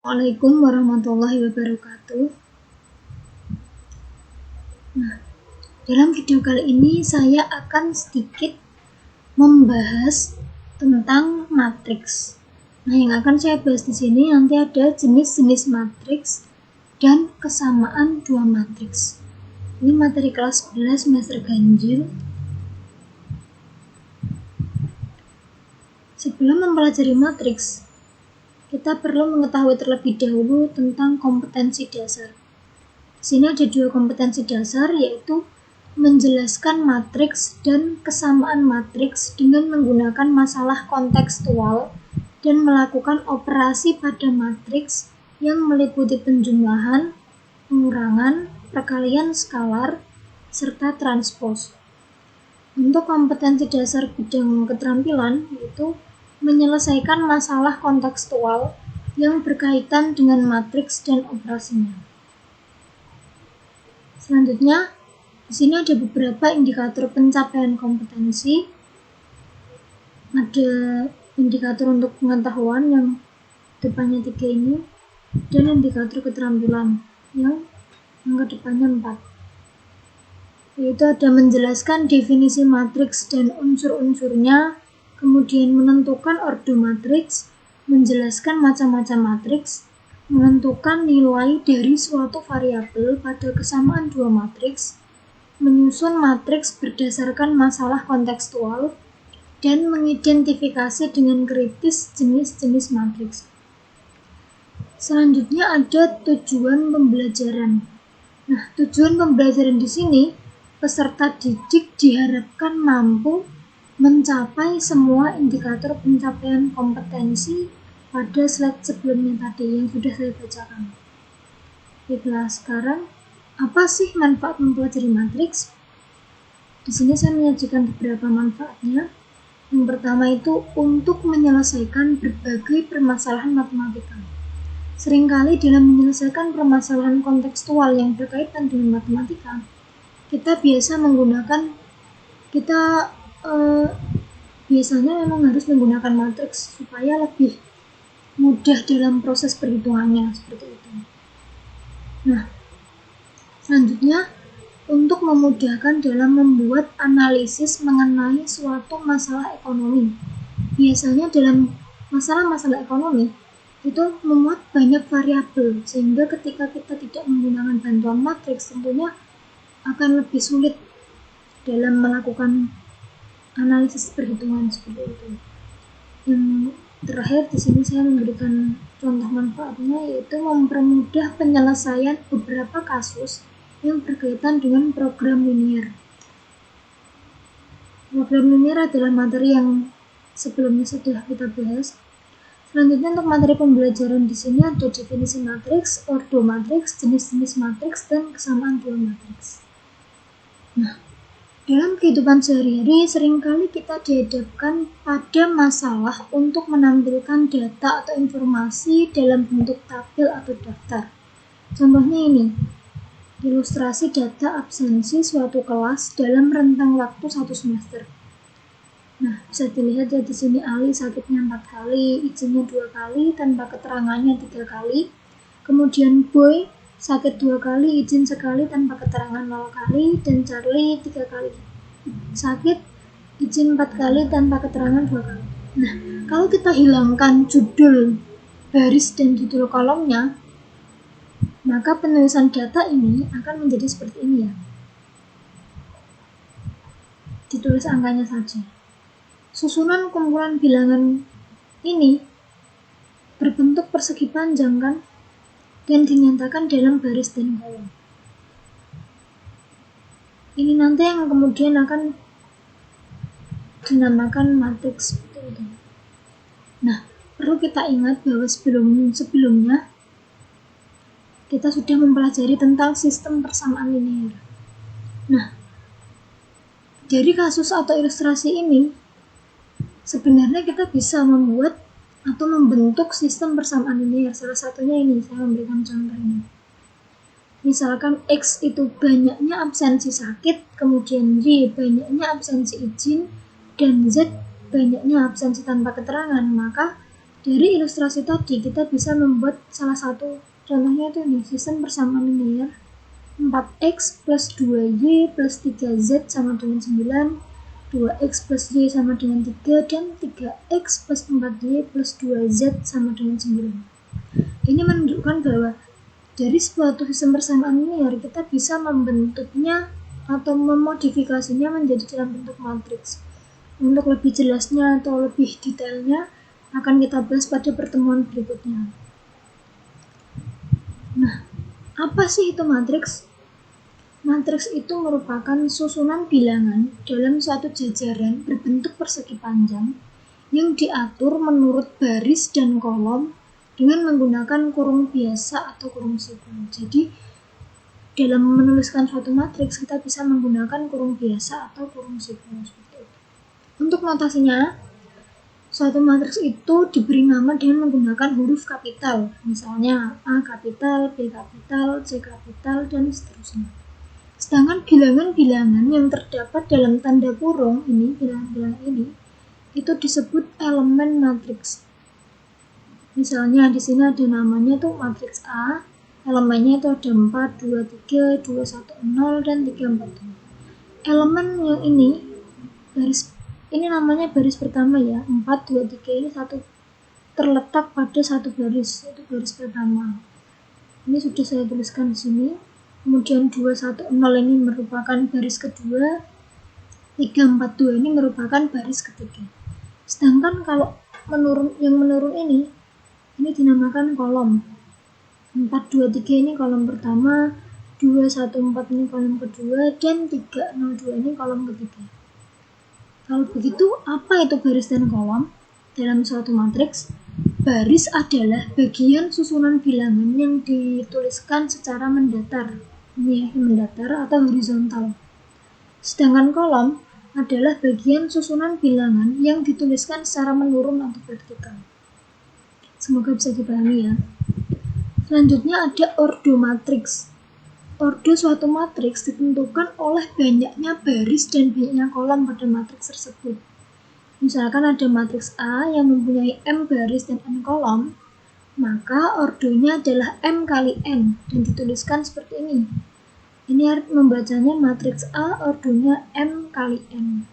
Assalamualaikum warahmatullahi wabarakatuh. Nah, dalam video kali ini saya akan sedikit membahas tentang matriks. Nah, yang akan saya bahas di sini nanti ada jenis-jenis matriks dan kesamaan dua matriks. Ini materi kelas 11 semester ganjil. Sebelum mempelajari matriks, kita perlu mengetahui terlebih dahulu tentang kompetensi dasar. Di sini ada dua kompetensi dasar, yaitu menjelaskan matriks dan kesamaan matriks dengan menggunakan masalah kontekstual dan melakukan operasi pada matriks yang meliputi penjumlahan, pengurangan, perkalian skalar, serta transpos. Untuk kompetensi dasar bidang keterampilan, yaitu menyelesaikan masalah kontekstual yang berkaitan dengan matriks dan operasinya. Selanjutnya, di sini ada beberapa indikator pencapaian kompetensi. Ada indikator untuk pengetahuan yang depannya 3 ini, dan indikator keterampilan yang angka depannya 4. Yaitu ada menjelaskan definisi matriks dan unsur-unsurnya, kemudian menentukan ordo matriks, menjelaskan macam-macam matriks, menentukan nilai dari suatu variabel pada kesamaan dua matriks, menyusun matriks berdasarkan masalah kontekstual, dan mengidentifikasi dengan kritis jenis-jenis matriks. Selanjutnya ada tujuan pembelajaran. Nah, tujuan pembelajaran di sini, peserta didik diharapkan mampu mencapai semua indikator pencapaian kompetensi pada slide sebelumnya tadi yang sudah saya bacakan. Baiklah, sekarang apa sih manfaat mempelajari matriks? Di sini saya menyajikan beberapa manfaatnya. Yang pertama itu untuk menyelesaikan berbagai permasalahan matematika. Seringkali dalam menyelesaikan permasalahan kontekstual yang berkaitan dengan matematika, kita biasanya memang harus menggunakan matriks supaya lebih mudah dalam proses perhitungannya, seperti itu. Nah, selanjutnya untuk memudahkan dalam membuat analisis mengenai suatu masalah ekonomi. Biasanya dalam masalah-masalah ekonomi itu memuat banyak variabel, sehingga ketika kita tidak menggunakan bantuan matriks tentunya akan lebih sulit dalam melakukan analisis perhitungan seperti itu. Yang terakhir di sini saya memberikan contoh manfaatnya, yaitu mempermudah penyelesaian beberapa kasus yang berkaitan dengan program linier. Program linier adalah materi yang sebelumnya sudah kita bahas. Selanjutnya untuk materi pembelajaran di sini ada definisi matriks, ordo matriks, jenis-jenis matriks, dan kesamaan dua matriks. Nah, dalam kehidupan sehari-hari seringkali kita dihadapkan pada masalah untuk menampilkan data atau informasi dalam bentuk tabel atau daftar. Contohnya ini, ilustrasi data absensi suatu kelas dalam rentang waktu 1 semester. Nah, bisa dilihat ya di sini Ali sakitnya 4 kali, izinnya 2 kali, tanpa keterangannya 3 kali. Kemudian Boy sakit 2 kali, izin sekali, tanpa keterangan 0 kali, dan Charlie 3 kali sakit, izin 4 kali, tanpa keterangan 2 kali. Nah, kalau kita hilangkan judul baris dan judul kolomnya, maka penulisan data ini akan menjadi seperti ini ya. Ditulis angkanya saja. Susunan kumpulan bilangan ini berbentuk persegi panjang kan, dan dinyatakan dalam baris dan kolom. Ini nanti yang kemudian akan dinamakan matriks seperti itu. Nah, perlu kita ingat bahwa sebelumnya kita sudah mempelajari tentang sistem persamaan linier. Nah, dari kasus atau ilustrasi ini sebenarnya kita bisa membuat atau membentuk sistem persamaan linier. Salah satunya ini, saya memberikan contoh ini. Misalkan X itu banyaknya absensi sakit, kemudian Y banyaknya absensi izin, dan Z banyaknya absensi tanpa keterangan, maka Dari ilustrasi tadi kita bisa membuat salah satu contohnya itu nih, sistem persamaan linear 4x plus 2y plus 3z sama dengan 9, 2x plus y sama dengan 3, dan 3x plus 4y plus 2z sama dengan 9. Ini menunjukkan bahwa dari suatu sistem persamaan linear kita bisa membentuknya atau memodifikasinya menjadi dalam bentuk matriks. Untuk lebih jelasnya atau lebih detailnya akan kita bahas pada pertemuan berikutnya. Nah, apa sih itu matriks? Matriks itu merupakan susunan bilangan dalam suatu jajaran berbentuk persegi panjang yang diatur menurut baris dan kolom dengan menggunakan kurung biasa atau kurung sifon. Jadi, dalam menuliskan suatu matriks kita bisa menggunakan kurung biasa atau kurung sifon seperti itu. Untuk notasinya, suatu matriks itu diberi nama dengan menggunakan huruf kapital, misalnya A kapital, B kapital, C kapital, dan seterusnya. Sedangkan bilangan-bilangan yang terdapat dalam tanda kurung ini, bilangan-bilangan ini, itu disebut elemen matriks. Misalnya di sini ada namanya tuh matriks A, elemennya itu ada 4, 2, 3, 2, 1, 0, dan 3, 4, 2. Elemen yang ini, ini namanya baris pertama ya, 4, 2, 3 ini terletak pada satu baris, yaitu baris pertama. Ini sudah saya tuliskan di sini. Kemudian 2, 1, 0 ini merupakan baris kedua, 3, 4, 2 ini merupakan baris ketiga. Sedangkan kalau yang menurun ini dinamakan kolom. 4, 2, 3 ini kolom pertama, 2, 1, 4 ini kolom kedua, dan 3, 0, 2 ini kolom ketiga. Kalau begitu, apa itu baris dan kolom? Dalam suatu matriks, baris adalah bagian susunan bilangan yang dituliskan secara mendatar. Ini ya, mendatar atau horizontal. Sedangkan kolom adalah bagian susunan bilangan yang dituliskan secara menurun atau vertikal. Semoga bisa dipahami ya. Selanjutnya ada ordo matriks. Ordo suatu matriks ditentukan oleh banyaknya baris dan banyaknya kolom pada matriks tersebut. Misalkan ada matriks A yang mempunyai M baris dan N kolom, maka ordonya adalah M kali N dan dituliskan seperti ini. Ini membacanya matriks A ordonya M kali N.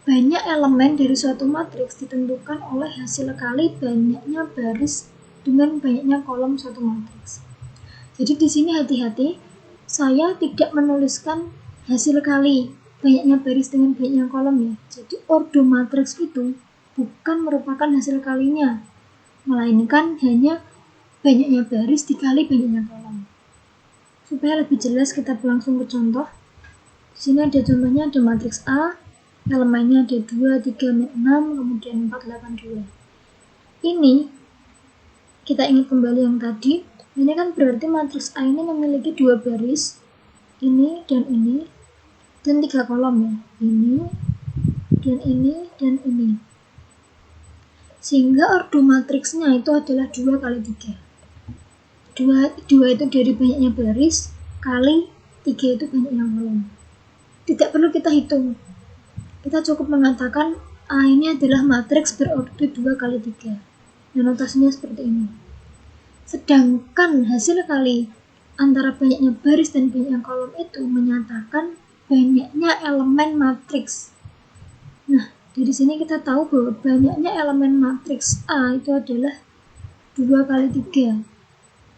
Banyak elemen dari suatu matriks ditentukan oleh hasil kali banyaknya baris dengan banyaknya kolom suatu matriks. Jadi di sini hati-hati, saya tidak menuliskan hasil kali banyaknya baris dengan banyaknya kolom ya. Jadi ordo matriks itu bukan merupakan hasil kalinya, melainkan hanya banyaknya baris dikali banyaknya kolom. Supaya lebih jelas kita langsung ke contoh. Di sini ada contohnya, ada matriks A, elemennya ada 2, 3, 6, kemudian 4, 8, 2. Ini kita ingat kembali yang tadi. Ini kan berarti matriks A ini memiliki 2 baris, ini, dan 3 kolom ya. Ini, dan ini. Sehingga ordo matriksnya itu adalah 2 kali 3. 2 itu dari banyaknya baris, kali 3 itu banyaknya kolom. Tidak perlu kita hitung. Kita cukup mengatakan A ini adalah matriks berordo 2 kali 3. Dan notasinya seperti ini. Sedangkan hasil kali antara banyaknya baris dan banyaknya kolom itu menyatakan banyaknya elemen matriks. Nah, dari sini kita tahu bahwa banyaknya elemen matriks A itu adalah 2 kali 3,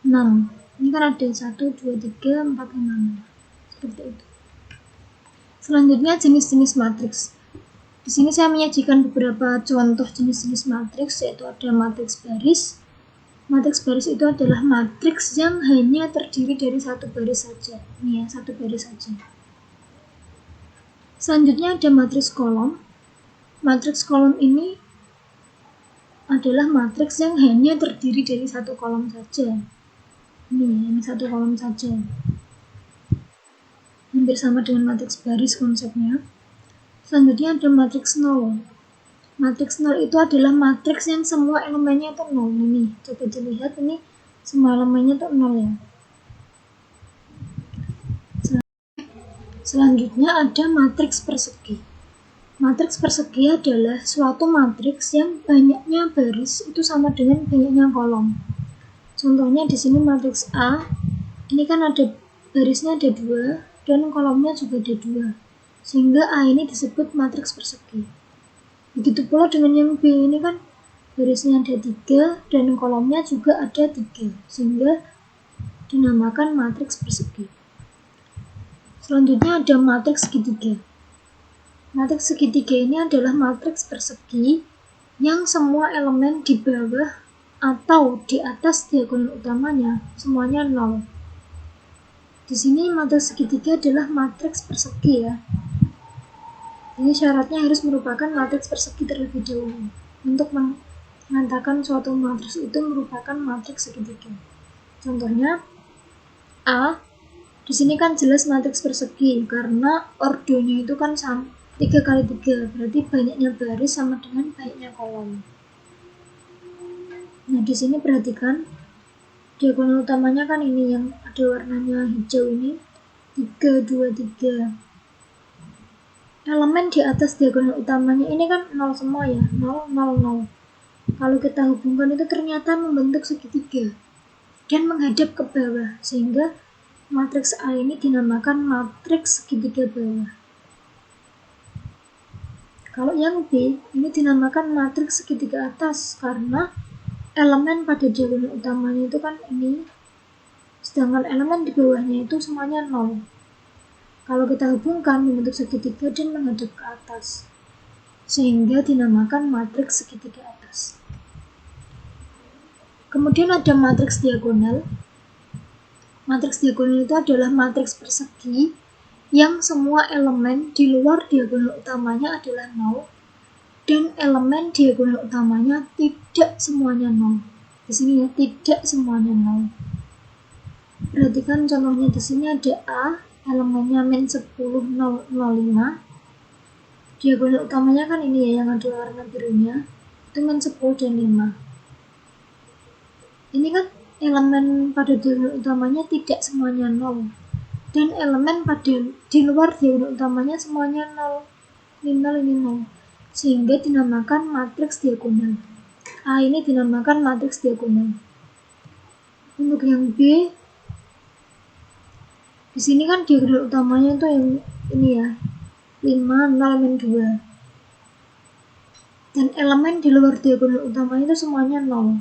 6. Ini kan ada 1, 2, 3, 4, 5. Seperti itu. Selanjutnya jenis-jenis matriks. Di sini saya menyajikan beberapa contoh jenis-jenis matriks, yaitu ada matriks baris. Matriks baris itu adalah matriks yang hanya terdiri dari satu baris saja. Ini ya, satu baris saja. Selanjutnya ada matriks kolom. Matriks kolom ini adalah matriks yang hanya terdiri dari satu kolom saja. Ini satu kolom saja. Hampir sama dengan matriks baris konsepnya. Selanjutnya ada matriks nol. Matriks nol itu adalah matriks yang semua elemennya itu nol. Ini, coba dilihat ini semua elemennya itu nol ya. Selanjutnya ada matriks persegi. Matriks persegi adalah suatu matriks yang banyaknya baris itu sama dengan banyaknya kolom. Contohnya di sini matriks A, ini kan ada barisnya ada 2 dan kolomnya juga ada 2, sehingga A ini disebut matriks persegi. Begitu pula dengan yang B, ini kan barisnya ada 3 dan kolomnya juga ada 3, sehingga dinamakan matriks persegi. Selanjutnya ada matriks segitiga. Matriks segitiga ini adalah matriks persegi yang semua elemen di bawah atau di atas diagonal utamanya semuanya 0. Di sini matriks segitiga adalah matriks persegi ya. Ini syaratnya harus merupakan matriks persegi terlebih dahulu untuk mengatakan suatu matriks itu merupakan matriks segitiga. Contohnya A, di sini kan jelas matriks persegi karena ordonya itu kan 3 kali 3, berarti banyaknya baris sama dengan banyaknya kolom. Nah, di sini perhatikan diagonal utamanya kan ini yang ada warnanya hijau ini 3, 2, 3. Elemen di atas diagonal utamanya ini kan 0 semua ya, 0, 0, 0. Kalau kita hubungkan itu ternyata membentuk segitiga dan menghadap ke bawah, sehingga matriks A ini dinamakan matriks segitiga bawah. Kalau yang B, ini dinamakan matriks segitiga atas karena elemen pada diagonal utamanya itu kan ini, sedangkan elemen di bawahnya itu semuanya 0. Kalau kita hubungkan membentuk segitiga dan menghadap ke atas, sehingga dinamakan matriks segitiga atas. Kemudian ada matriks diagonal. Matriks diagonal itu adalah matriks persegi yang semua elemen di luar diagonal utamanya adalah 0 dan elemen diagonal utamanya tidak semuanya 0. Di sini ya, tidak semuanya 0. Perhatikan contohnya di sini ada A, elemennya min 10, 0, 05. Diagonal utamanya kan ini ya yang ada warna birunya, itu min 10 dan 5. Ini kan elemen pada diagonal utamanya tidak semuanya 0. Dan elemen pada di luar diagonal utamanya semuanya 0. Ini 0, ini 0. Sehingga dinamakan matriks diagonal. A ini dinamakan matriks diagonal. Untuk yang B, di sini kan diagonal utamanya itu yang ini ya, 5, 0, min 2. Dan elemen di luar diagonal utamanya itu semuanya 0.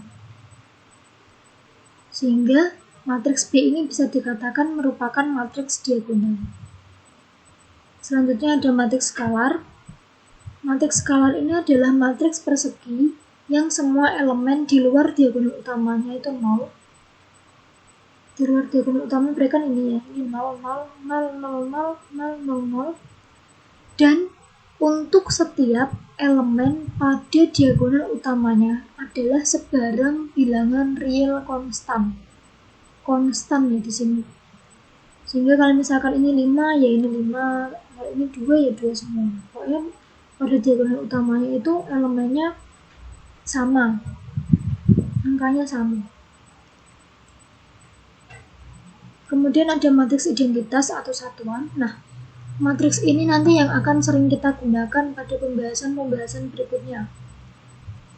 Sehingga matriks B ini bisa dikatakan merupakan matriks diagonal. Selanjutnya ada matriks skalar. Matriks skalar ini adalah matriks persegi yang semua elemen di luar diagonal utamanya itu 0. Di luar diagonal utama mereka ini ya, ini 0, 0, 0, 0, 0, 0, 0, 0. Dan untuk setiap elemen pada diagonal utamanya adalah sebarang bilangan real konstan. Konstan ya di sini. Sehingga kalau misalkan ini 5 ya ini 5, kalau ini 2 ya 2 semua. Pokoknya pada diagonal utamanya itu elemennya sama, angkanya sama. Kemudian ada matriks identitas atau satuan. Nah, matriks ini nanti yang akan sering kita gunakan pada pembahasan-pembahasan berikutnya.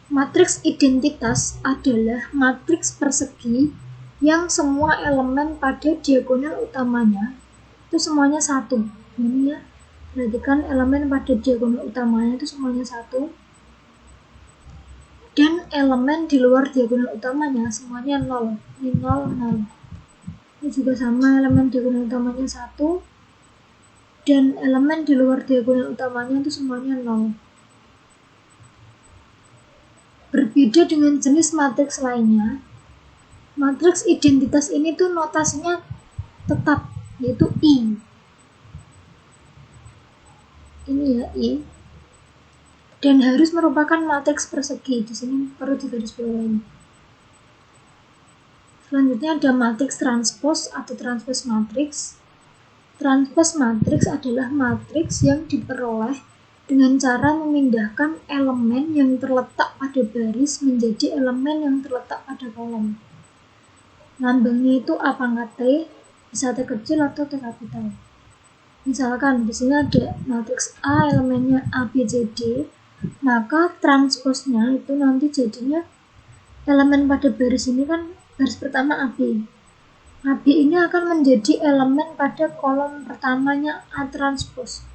Matriks identitas adalah matriks persegi yang semua elemen pada diagonal utamanya itu semuanya 1. Ini ya, perhatikan elemen pada diagonal utamanya itu semuanya 1. Dan elemen di luar diagonal utamanya semuanya 0. Ini 0, 0. Ini juga sama, elemen diagonal utamanya 1. Dan elemen di luar diagonal utamanya itu semuanya 0. Berbeda dengan jenis matriks lainnya, matriks identitas ini tuh notasinya tetap, yaitu I. Ini ya, I. Dan harus merupakan matriks persegi. Di sini perlu digarisbawahi. Selanjutnya ada matriks transpos atau transpose matriks. Transpose matriks adalah matriks yang diperoleh dengan cara memindahkan elemen yang terletak pada baris menjadi elemen yang terletak pada kolom. Lambangnya itu A pangkat T, bisa T kecil atau T kapital. Misalkan di sini ada matriks A elemennya A, B, C, D, maka transposnya itu nanti jadinya elemen pada baris ini kan baris pertama AB. AB ini akan menjadi elemen pada kolom pertamanya A transpos.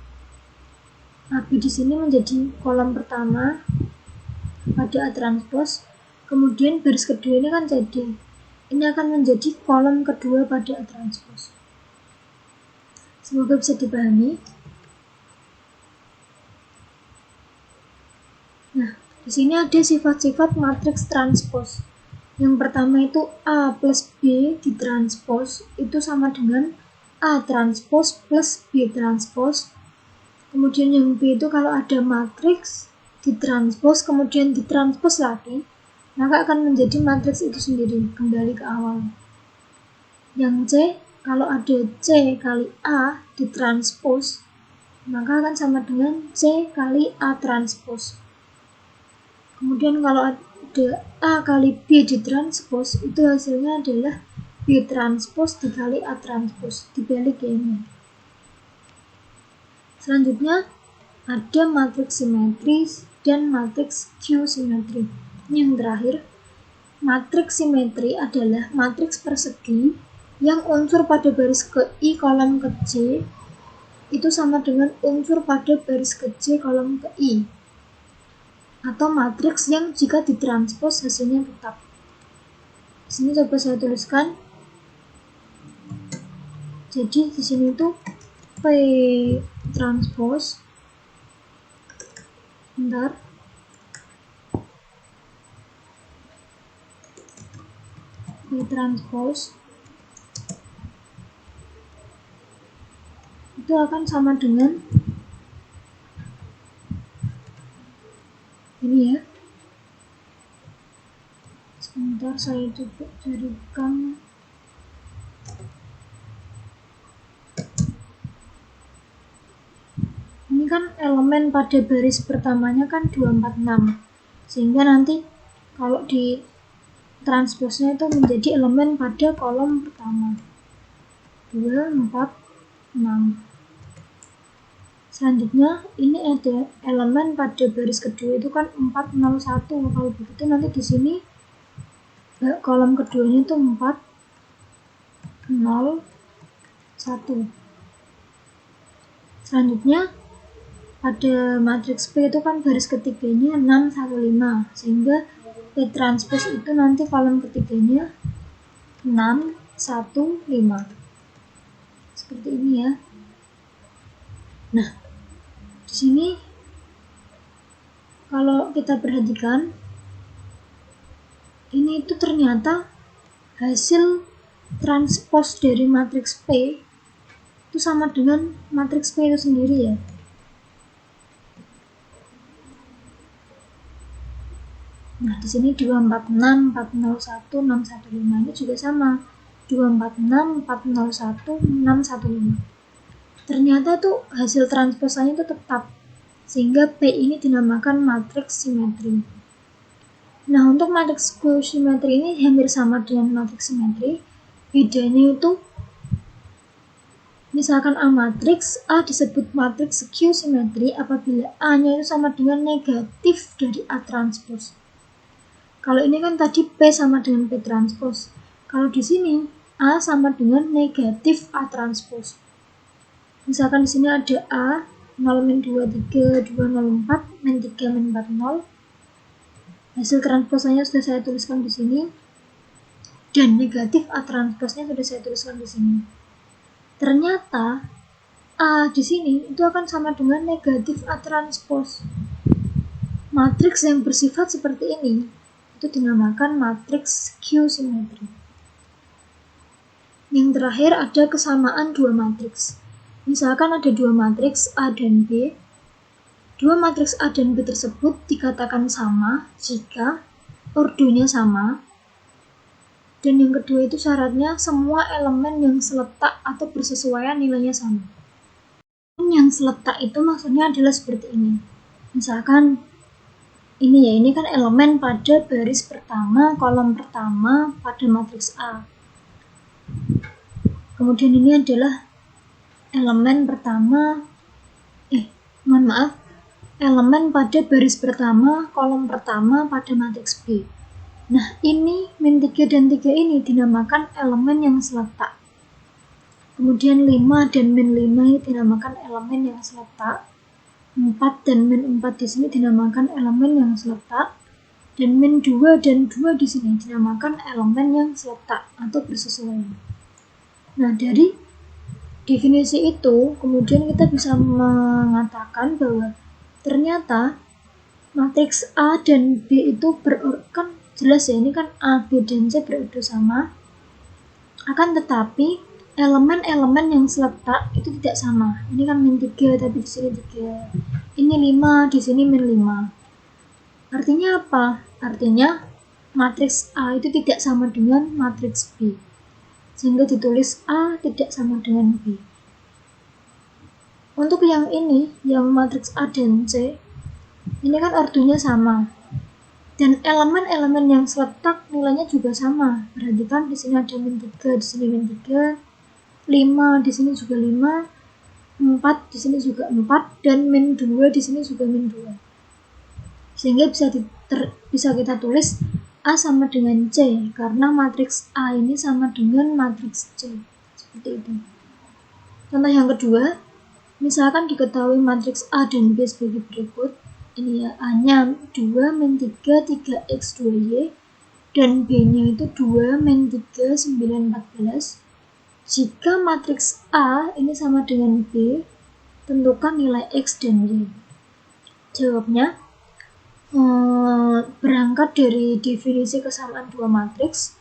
AB di sini menjadi kolom pertama pada A transpos. Kemudian baris kedua ini kan CD. Ini akan menjadi kolom kedua pada A transpos. Semoga bisa dipahami. Nah, di sini ada sifat-sifat matriks transpos. Yang pertama itu A plus B ditranspos itu sama dengan A transpos plus B transpos. Kemudian yang B itu kalau ada matriks ditranspos kemudian ditranspos lagi, maka akan menjadi matriks itu sendiri, kembali ke awal. Yang C, kalau ada C kali A ditranspos, maka akan sama dengan C kali A transpos. Kemudian kalau ada A kali B ditranspos, itu hasilnya adalah B transpos dikali A transpos, dibalik ya ini. Selanjutnya ada matriks simetris dan matriks Q simetri. Yang terakhir, matriks simetri adalah matriks persegi yang unsur pada baris ke I kolom ke J itu sama dengan unsur pada baris ke J kolom ke I, atau matriks yang jika ditranspos hasilnya tetap. Di sini coba saya tuliskan. Jadi di sini itu P transpos, bentar, P transpos itu akan sama dengan ini ya. Sebentar saya coba carikan. Ini kan elemen pada baris pertamanya kan 246, sehingga nanti kalau di transposnya itu menjadi elemen pada kolom pertama 246. Selanjutnya ini ada elemen pada baris kedua itu kan 401. Kalau begitu nanti di sini kolom keduanya itu 401. Selanjutnya pada matriks P itu kan baris ketiganya 615, sehingga P transpos itu nanti kolom ketiganya 615. Seperti ini ya. Nah, di sini kalau kita perhatikan, ini itu ternyata hasil transpos dari matriks P itu sama dengan matriks P itu sendiri ya. Nah, di sini 246, 401, 615 ini juga sama. 246, 401, 615. Ternyata tuh hasil transposannya itu tetap, sehingga P ini dinamakan matriks simetri. Nah, untuk matriks Q simetri ini hampir sama dengan matriks simetri. Bedanya itu, misalkan A matriks, A disebut matriks Q simetri apabila A-nya itu sama dengan negatif dari A transpos. Kalau ini kan tadi P sama dengan P transpos. Kalau di sini A sama dengan negatif A transpos. Misalkan di sini ada A 0-2, 3, 2, 0, 4, -3, -4, 0. Hasil transposanya sudah saya tuliskan di sini. Dan negatif A transposnya sudah saya tuliskan di sini. Ternyata A di sini itu akan sama dengan negatif A transpos. Matriks yang bersifat seperti ini itu dinamakan matriks Q simetri. Yang terakhir ada kesamaan dua matriks. Misalkan ada dua matriks A dan B. Dua matriks A dan B tersebut dikatakan sama jika ordonya sama. Dan yang kedua itu syaratnya semua elemen yang seletak atau bersesuaian nilainya sama. Yang seletak itu maksudnya adalah seperti ini. Misalkan ini ya, ini kan elemen pada baris pertama, kolom pertama pada matriks A. Kemudian ini adalah elemen pada baris pertama, kolom pertama pada matriks B. Nah, ini min 3 dan 3 ini dinamakan elemen yang seletak. Kemudian 5 dan min 5 ini dinamakan elemen yang seletak. 4 dan min 4 di sini dinamakan elemen yang seletak. Dan min 2 dan 2 di sini dinamakan elemen yang seletak atau bersesuaian. Nah, dari definisi itu, kemudian kita bisa mengatakan bahwa ternyata matriks A dan B itu kan jelas ya, ini kan A, B, dan C berordo sama. Akan tetapi elemen-elemen yang seletak itu tidak sama. Ini kan min 3 tapi di sini 3. Ini 5, di sini min 5. Artinya apa? Artinya matriks A itu tidak sama dengan matriks B. Sehingga ditulis A tidak sama dengan B. Untuk yang ini, yang matriks A dan C, ini kan ordonya sama. Dan elemen-elemen yang seletak nilainya juga sama. Perhatikan di sini ada min 3, di sini min 3, 5 di sini juga 5, 4 di sini juga 4, dan min 2 di sini juga min 2. Sehingga bisa kita tulis A sama dengan C, karena matriks A ini sama dengan matriks C. Seperti itu. Contoh yang kedua, misalkan diketahui matriks A dan B sebagai berikut. Ini ya, A-nya 2, min 3, 3x, 2y, dan B-nya itu 2, min 3, 9, 14. Jika matriks A ini sama dengan B, tentukan nilai X dan Y. Jawabnya, berangkat dari definisi kesamaan dua matriks,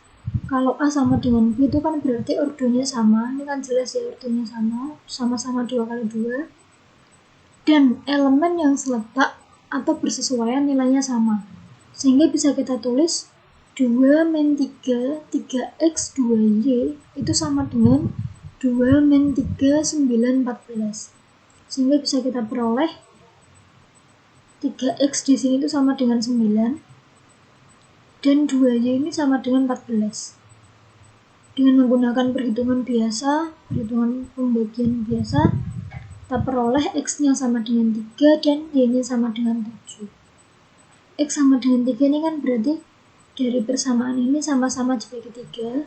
kalau A sama dengan B itu kan berarti ordonya sama. Ini kan jelas ya, ordonya sama, sama-sama 2 kali 2. Dan elemen yang seletak atau bersesuaian nilainya sama. Sehingga bisa kita tulis 2 min 3, 3x, 2y itu sama dengan 2 min 3, 9, 14. Sehingga bisa kita peroleh 3x di sini itu sama dengan 9 dan 2y ini sama dengan 14. Dengan menggunakan perhitungan biasa, perhitungan pembagian biasa, kita peroleh x-nya sama dengan 3 dan y-nya sama dengan 7. X sama dengan 3 ini kan berarti dari persamaan ini sama-sama dibagi 3.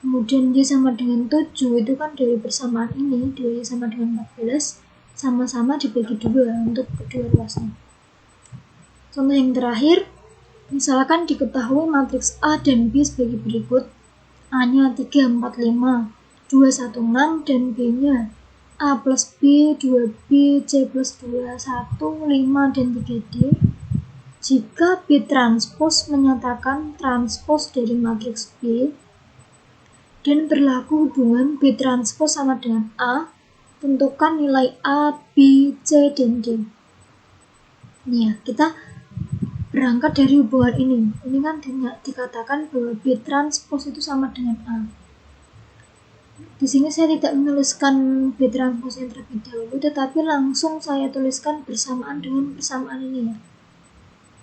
Kemudian y sama dengan 7 itu kan dari persamaan ini 2y sama dengan 14 sama-sama dibagi 2 untuk kedua ruasnya. Contoh yang terakhir, misalkan diketahui matriks A dan B sebagai berikut. A-nya 3, 4, 5, 2, 1, 6, dan B-nya A plus B, 2B, C plus 2, 1, 5, dan 3D. Jika B transpos menyatakan transpos dari matriks B dan berlaku hubungan B transpos sama dengan A, tentukan nilai A, B, C, dan D. Nih ya, kita berangkat dari hubungan ini. Ini kan dikatakan bahwa B transpos itu sama dengan A. Di sini saya tidak menuliskan B transpos yang terlebih dahulu, tetapi langsung saya tuliskan bersamaan dengan persamaan ini ya.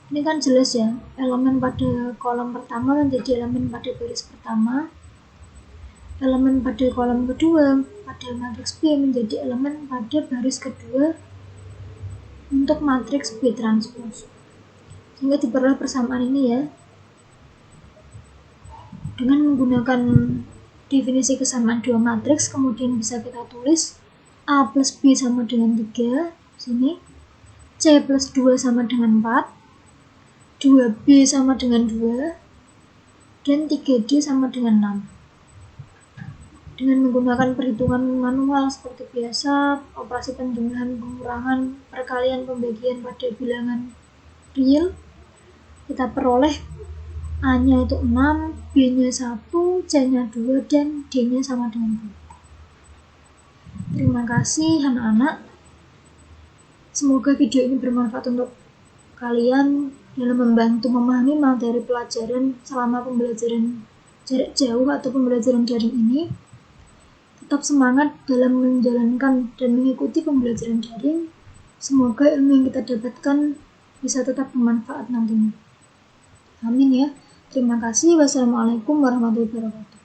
Ini kan jelas ya, elemen pada kolom pertama menjadi elemen pada baris pertama, elemen pada kolom kedua pada matriks B menjadi elemen pada baris kedua untuk matriks B transpos. Sehingga diperoleh persamaan ini ya. Dengan menggunakan definisi kesamaan dua matriks, kemudian bisa kita tulis A plus B sama dengan 3, sini, C plus 2 sama dengan 4, 2B sama dengan 2, dan 3D sama dengan 6. Dengan menggunakan perhitungan manual seperti biasa, operasi penjumlahan, pengurangan, perkalian, pembagian pada bilangan real, kita peroleh A-nya itu 6, B-nya 1, C-nya 2, dan D-nya sama dengan 2. Terima kasih anak-anak. Semoga video ini bermanfaat untuk kalian dalam membantu memahami materi pelajaran selama pembelajaran jarak jauh atau pembelajaran daring ini. Tetap semangat dalam menjalankan dan mengikuti pembelajaran daring. Semoga ilmu yang kita dapatkan bisa tetap bermanfaat nantinya. Amin ya. Terima kasih. Wassalamualaikum warahmatullahi wabarakatuh.